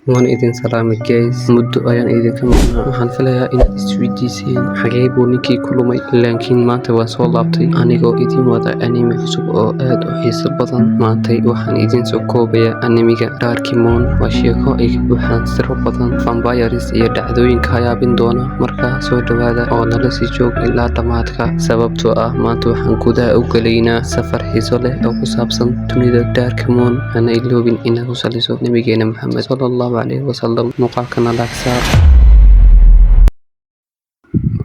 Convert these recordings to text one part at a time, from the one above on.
waan idin salaamay guys. Muddo ayaan idinka maqnaa. Waxaan filayaa inaad isweydiiseen xagee buu ninkii ku lumay, laakiin maanta waan soo laabtay anigoo idin wada anime cusub oo aad u xiiso badan. Maantay waxaan idin soo koobayaa animiga Darkimon. Waa sheeko ay ka buuxaan siro badan, vampires iyo dhacdooyin ka yaabin doona. Markaa soo dhawaada oo nala sii joog ilaa dhammaadka, sababtoo ah maanta waxaan gudaha u gelaynaa safar xiiso leh oo ku saabsan dunida Darkimon. Hana iloobin inaad u saliso nabigeena Maxamed sallallahu عليه وسلم. muuqaalkana like saar.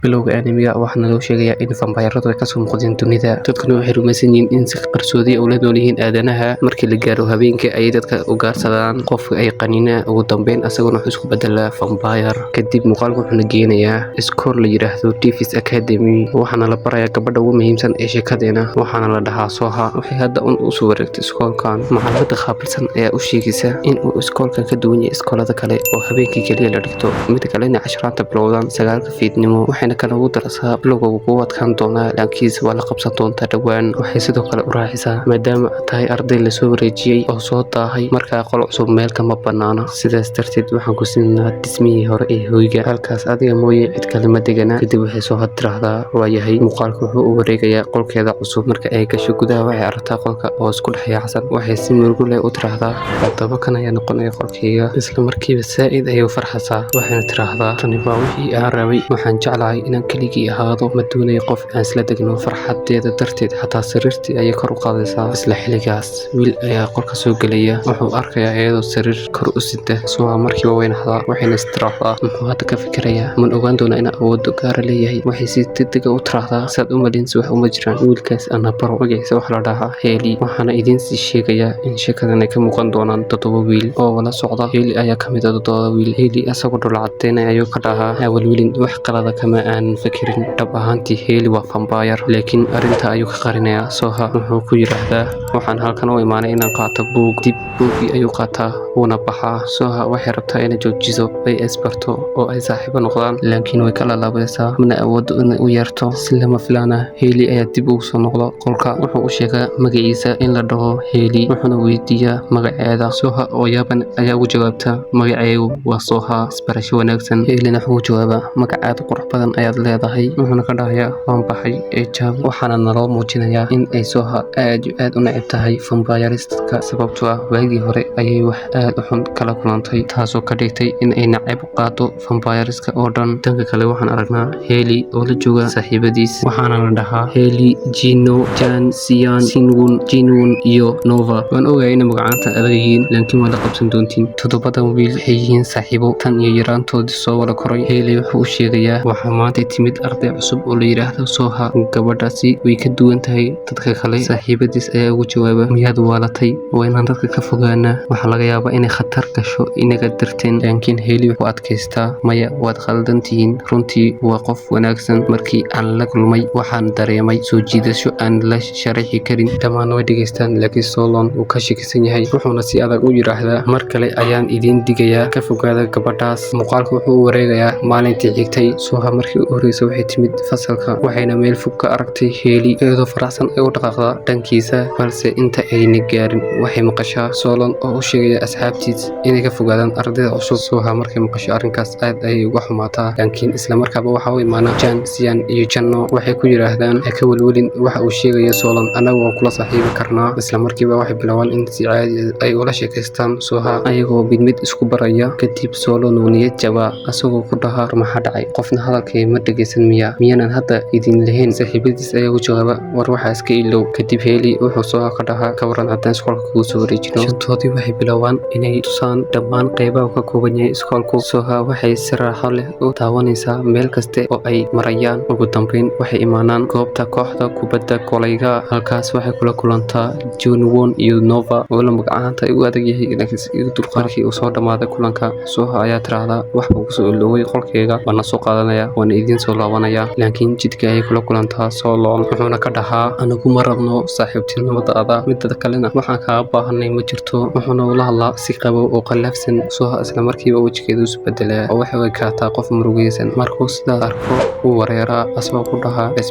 bilowga animiga waxaa naloo sheegayaa in vampiradu ay kasoo muuqdeen dunida. dadkuna waxay rumaysan yihiin in si qarsoodi ah ula nool yihiin aadanaha. markii la gaaro habeenkii ayay dadka u gaarsadaan qofka ay qaninaa. ugu dambeyn asaguna wuxuu isku bedelaa vampire. kadib muuqaalku wuxuu na geenayaa iskool la yidhaahdo Davis Academy. waxaana la barayaa gabadha ugu muhiimsan ee sheekadeena, waxaana la dhahaa Soha. waxay hadda usoo wareegtay iskoolkan. macallimada qaabilsan ayaa u sheegaysa in uu iskoolkan ka duwan yahay iskoolada kale oo habeenkii keliya la dhigto. mid kalena casharaanta bilowdaan 9 fiidnimo. waxayna kala ugu darasaa bilowga ugu adkaan doonaa, laakiinse waa la qabsan doontaa dhowaan. waxay sidoo kale u raacisaa maadaama tahay arday lasoo wareejiyey oo soo daahay, markaa qol cusub meel kama banaana. sidaas darteed waxaan ku siinaa dhismihii hore ee hoyga, halkaas adiga mooye cid kale ma degana. kadib waxay soo tiraahdaa waayahay. muuqaalku wuxuu u wareegayaa qolkeeda cusub. marka ay gasho gudaha waxay aragtaa qolka oo isku dhex yaacsan. waxay si murugo leh u tiraahdaa haddaba kan ayaa noqonaya qolkayga. isla markiiba saa'id ayay u farxasaa. waxayna tiraahdaa tani waa wixii aan rabay. waxaan jeclahay inaan keligii ahaado, ma doonayo qof aan isla degno. farxadeeda darteed xataa sariirtii ayay kor u qaadaysaa. isla xilligaas wiil ayaa qolka soo gelaya. wuxuu arkayaa iyadoo sariir kor u sida. Soha markiiba way naxdaa, waxayna istiraahdaa muxuu hadda ka fikirayaa, man ogaan doonaa inaan awooddo gaara leeyahay. waxay si degdega u tiraahdaa saad u malinsi wax uma jiraan. wiilkaas ana baro magaciisa wax la dhahaa Heli. waxaana idiin sii sheegayaa in sheekadan ay ka muuqan doonaan 7 wiil oo wala socda. Heli ayaa ka mid ah 7 wiil. Heli asagoo dhul cadeynaya ayuu ka dhahaa awalwilin wax qalada kama aan fakirin. dhab ahaantii Heli waa vampire, laakiin arrinta ayuu ka qarinayaa. Soha wuxuu ku yiraahdaa waxaan halkan u imaanay inaan qaato buug. dib buugii ayuu qaataa wuuna baxaa. Soha waxay rabtaa inay joojiso ay isbarto oo ay saaxiibo noqdaan, laakiin way kala laabaysaa, mana awoodo inay u yeerto. si lama filaan ah Heli ayaa dib ugu soo noqda qolka. wuxuu u sheegaa magaciisa in la dhaho Heli, wuxuuna weydiiyaa magaceeda. Soha oo yaaban ayaa ugu jawaabta magaceedu waa Soha, isbarasho wanaagsan. Helina wuxuu jawaabaa magacaada qurux badan ayaad leedahay. wuxuuna ka dhahayaa waan baxay ee jaab. waxaana naloo muujinayaa in ay Soha aad u neceb tahay vampirestka, sababtoo ah waagii hore ayay wax aad u xun kala kulantay, taasoo ka dhigtay in ay nacayb u qaado vampireska oo dhan. dhanka kale waxaan aragnaa Heli oo la jooga saaxiibadiis, waxaana la dhahaa Heli, Jino, Jan, Sian, Sinwon, Jinwon iyo Nova. waan ogahay inay magacaanta adag yihiin, laakiin waa la qabsan doontiin. 7 wiil waxay yihiin saaxiibo tan iyo yaraantoodii soo wada koray. Heli wuxuu u sheegayaa waxaa maanta timid arday cusub oo la yiraahdo Soha. gabadhaasi way ka duwan tahay dadka kale. saaxiibadiis ayaa ugu jawaaba miyaad waalatay, waa inaan dadka ka fogaanaa, waxaa laga yaabaa inay khatar gasho inaga darteen. laakiin Heli wuxuu adkaystaa maya, waad khaldan tihiin, runtii waa qof wanaagsan. markii aan la kulmay waxaan dareemay soo jiidasho aan la sharaxi karin. dhammaan way dhegaystaan, laakiin Solon uu ka shakisan yahay, wuxuuna si adag u yiraahdaa mar kale ayaan idiin digayaa, ka fogaada gabadhaas. muuqaalku wuxuu u wareegayaa maalintii xigtay. Soha markii u horreysay waxay timid fasalka, waxayna meel fog ka aragtay Heli iyadoo faraxsan ay u dhaqaaqda dhankiisa, balse inta ayna gaarin waxay maqashaa Solon oo u sheegaya asxaabtiis inay ka fogaadaan ardayda cusub. Soha markay maqasho arrinkaas aad ayay uga xumaataa, laakiin isla markaaba waxa u imaana Jan, Sian iyo Janno. waxay ku yiraahdaan ha ka welwelin waxa uu sheegayo Solon, anagu waan kula saaxiibi karnaa. isla markiiba waxay bilaabaan in si caadi ay ula sheekaystaan Soha ayagoo mid isku baraya. kadib Solon uu niyad jabaa asagoo ku dhahaa maxaa dhacay, qofna hadalkay ma dhegaysan miyaanan hadda idin lahayn. saaxiibadiis ayaa ugu jawaaba war waxaa iska ilow. kadib Heli wuxuu Soha ka dhahaa ka waran haddaan iskoolka kugu soo wareejino. shantoodii waxay bilaabaan inay tusaan dhammaan qaybaha ka kooban yahay iskoolku. Soha waxay si raaxo leh u daawanaysaa meel kaste oo ay marayaan. ugu dambeyn waxay imaanaan goobta kooxda kubadda kolayga. halkaas waxay kula kulantaa Jinwon iyo Nova oo la magacaanta u adag yahay laakiin dulqaadkii uu soo dhamaaday kulanka. Soha ayaa tiraahdaa wax buu kusoo iloway qolkeyga, waana soo qaadanaya, waana idiin soo laabanaya laakiin jidka ay kula kulantaa Solon wuxuuna ka dhahaa anagu ma rabno saaxiibtinimadaada midda kalena waxaan kaaga baahanay ma jirto wuxuuna ula hadlaa si qabow oo qallafsan Soha isla markiiba wajigeedu isu bedelaa oo waxay way kaataa qof murugaysan markuu sidaa arko uu wareeraa asagoo ku dhahaa bes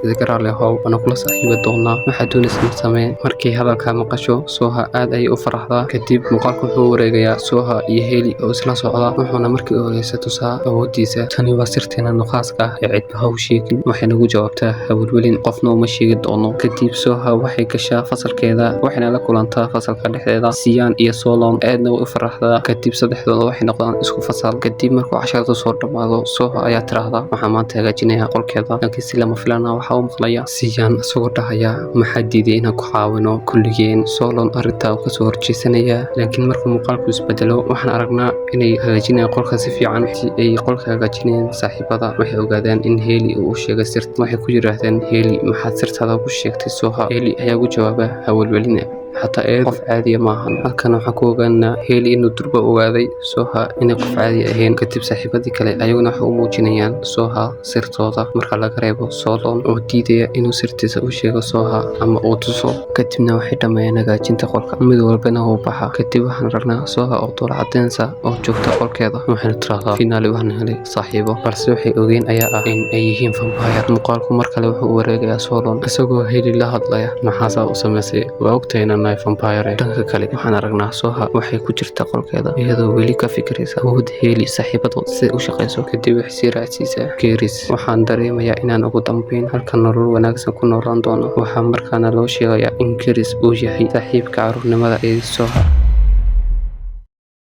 idigara lehow ana kula saaxiiba doonaa waxaa doonaysan samee markii hadalka maqasho Soha aad ay u faraxdaa kadib muuqaalku wuxuu wareegayaa Soha iyo Hailey oo isla socda wuxuuna markii horeysa tusaa awoodiisa tani waa sirteena nuqaaska ah ee cidba ha u sheegin waxay nagu jawaabtaa hawlwelin qofna uma sheegi doono kadib Soha waxay gashaa fasalkeeda waxayna la kulantaa fasalka dhexdeeda Sian iyo Solon aadna way u faraxdaa kadib saddexdooda waxay noqdaan isku fasal kadib markuu casharada soo dhamaado Soha ayaa tiraahdaa waxaan maanta hagaajinayaa qolkeeda laakiin si lama filaana waxaa u maqlaya Sian isagoo dhahaya maxaa diiday inaan ku caawino kulligeen Solon arrintaa uu kasoo horjeesanaya laakiin markuu muuqaalku isbedelo waxaan aragnaa inay hagaajinayaan qolka si fiican si ay qolka hagaajinayaan saaxiibada waxay ogaadaan in Hailey uu u sheegay sirta waxay ku yiraahdeen Hailey maxaad sirtaada ku sheegtay Soha Hailey ayaa ugu jawaaba hawlwelina حتى qof caadi ma ahan halkan waxa ku ogaanaa Hailey inuu durba ogaaday Soha inay qof caadi ahayn kadib saaxiibadii kale ayaguna waxa u muujinayaan Soha sirtooda marka laga reebo Solon oo diidaya inuu sirtiisa u sheego Soha ama uu tuso kadibna waxay dhameeyaan hagaajinta qolka mid walbana uu baxa kadib waxaan ragnaa Soha oo dul cadeynsa oo joogta qolkeeda waxaan tiraahdaa finaali waxaan helay saaxiibo balse waxay ogeen ayaa ah in ay yihiin vampire muuqaalku mar kale wuxuu wareegayaa Solon isagoo Hailey la hadlaya maxaa u sameysay waa ogtayna vampire dhanka kale waxaan aragnaa Soha waxay ku jirtaa qolkeeda iyadoo weli ka fikiraysa awood Hailey saaxiibadood si u shaqeyso kadib wax si raacsiisa Keris waxaan dareemayaa inaan ugu dambeyn halkan nolol wanaagsan ku noolaan doono waxaa markaana loo sheegayaa in Keris uu yahay saaxiibka carruurnimada ee Soha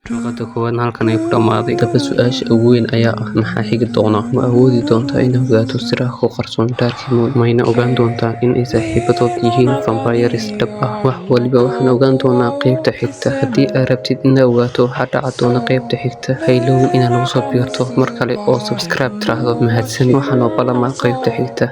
Shaqada koowaad halkan ay ku dhamaaday daba su'aasha ugu weyn ayaa ah maxaa xigi doona ma awoodi doontaa inaad ogaato siraha ku qarsoon Darkmoon mayna ogaan doontaa in ay saaxiibadood yihiin vampires dhab ah wax waliba waxaan ogaan doonaa qaybta xigta haddii aad rabtid inaad ogaato waxaa dhaca doona qaybta xigta haylowin inaad nagu soo biirto mar kale oo subscribe tiraahdo mahadsan waxaan oo balamaa qaybta xigta